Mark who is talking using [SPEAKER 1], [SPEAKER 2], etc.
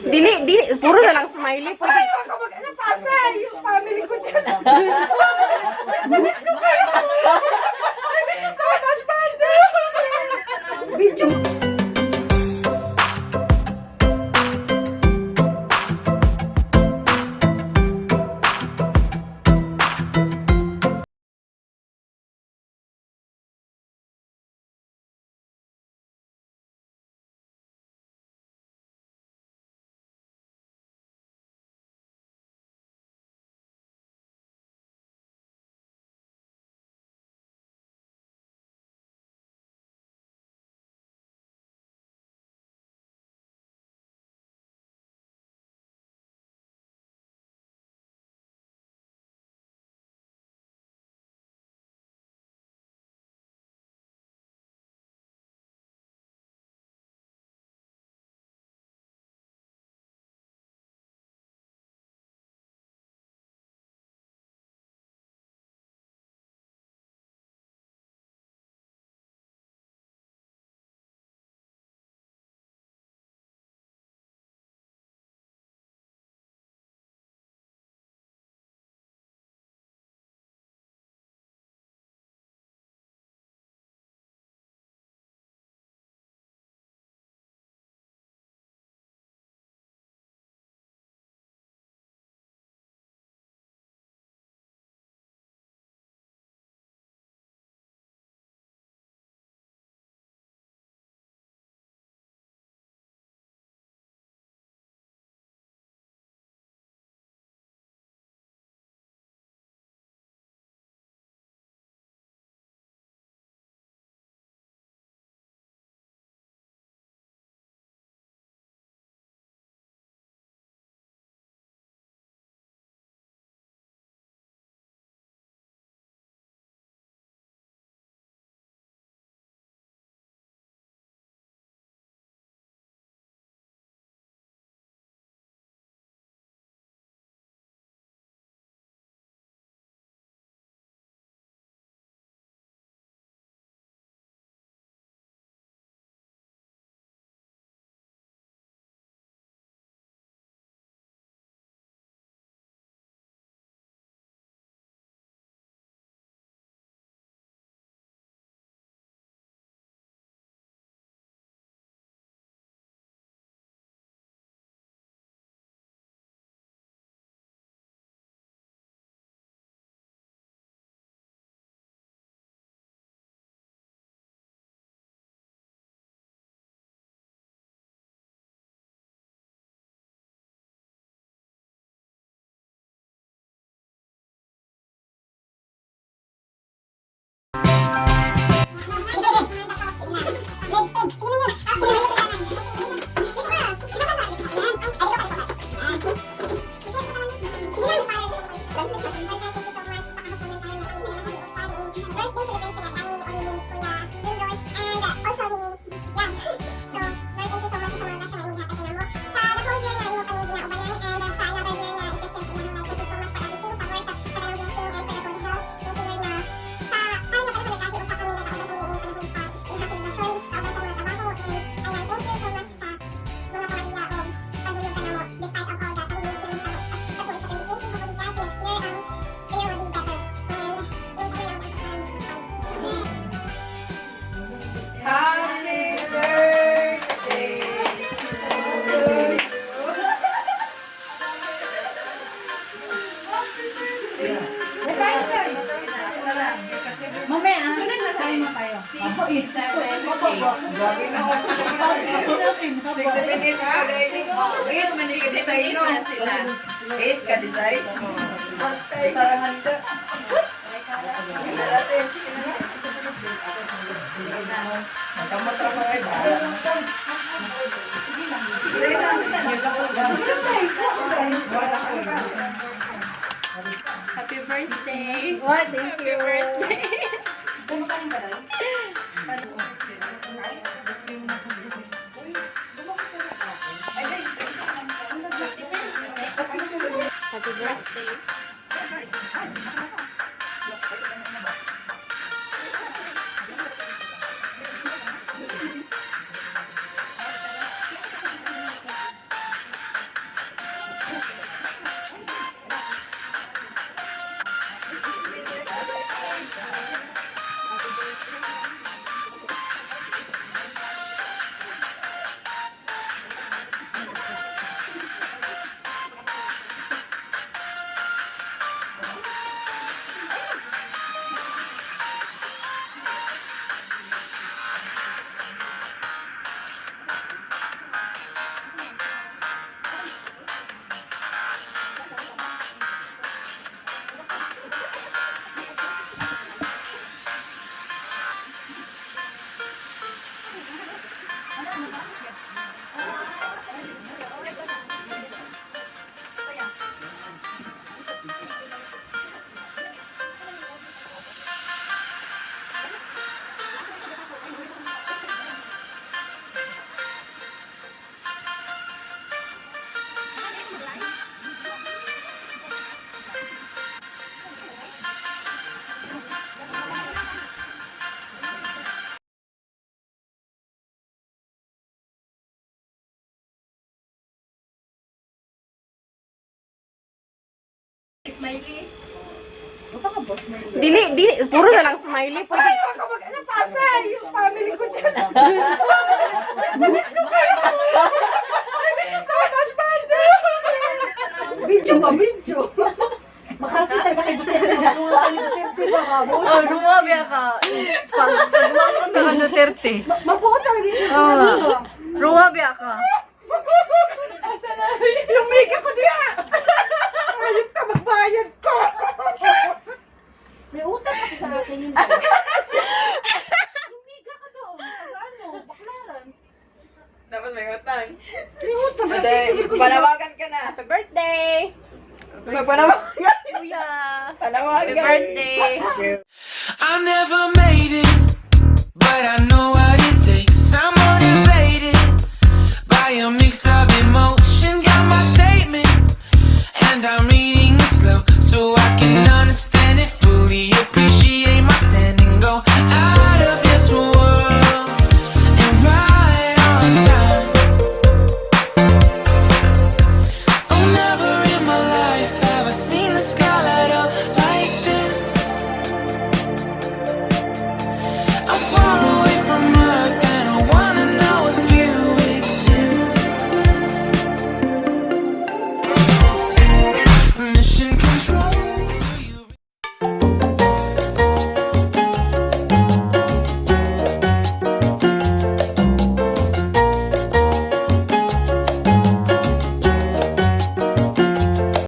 [SPEAKER 1] Dili, puro na lang smiley. Pwede.
[SPEAKER 2] Ay, ano pasa? Yung family ko dyan. I miss you so much, Panda. Video.
[SPEAKER 1] Happy birthday.
[SPEAKER 2] What? Thank you.
[SPEAKER 1] Happy birthday.
[SPEAKER 2] Smiley.
[SPEAKER 1] Dili, puro na lang smiley. Pwede.
[SPEAKER 2] Ay, baka mag-anak pasa yung family ko dyan. So much fun! Video ba? Video? Makakita ka kayo sa Duterte ba ka?
[SPEAKER 3] Oh, lumabi ka. Pag lumakon ka ng Duterte.
[SPEAKER 2] Mabuo talaga yung
[SPEAKER 3] Oh, lumabi ka.
[SPEAKER 2] yung makeup ko diya! Ayop ka, magbayad ko!
[SPEAKER 4] May utang kasi sa akin yun. Lumiga ka doon. Ano? Baklaran.
[SPEAKER 1] Tapos may utang.
[SPEAKER 2] May utang, nasisigil ko yun.
[SPEAKER 5] Panawagan ka na.
[SPEAKER 1] Happy birthday!
[SPEAKER 5] Panawagan.
[SPEAKER 1] Kuya!
[SPEAKER 5] Panawagan.
[SPEAKER 1] Happy birthday!
[SPEAKER 6] I never made it, but I know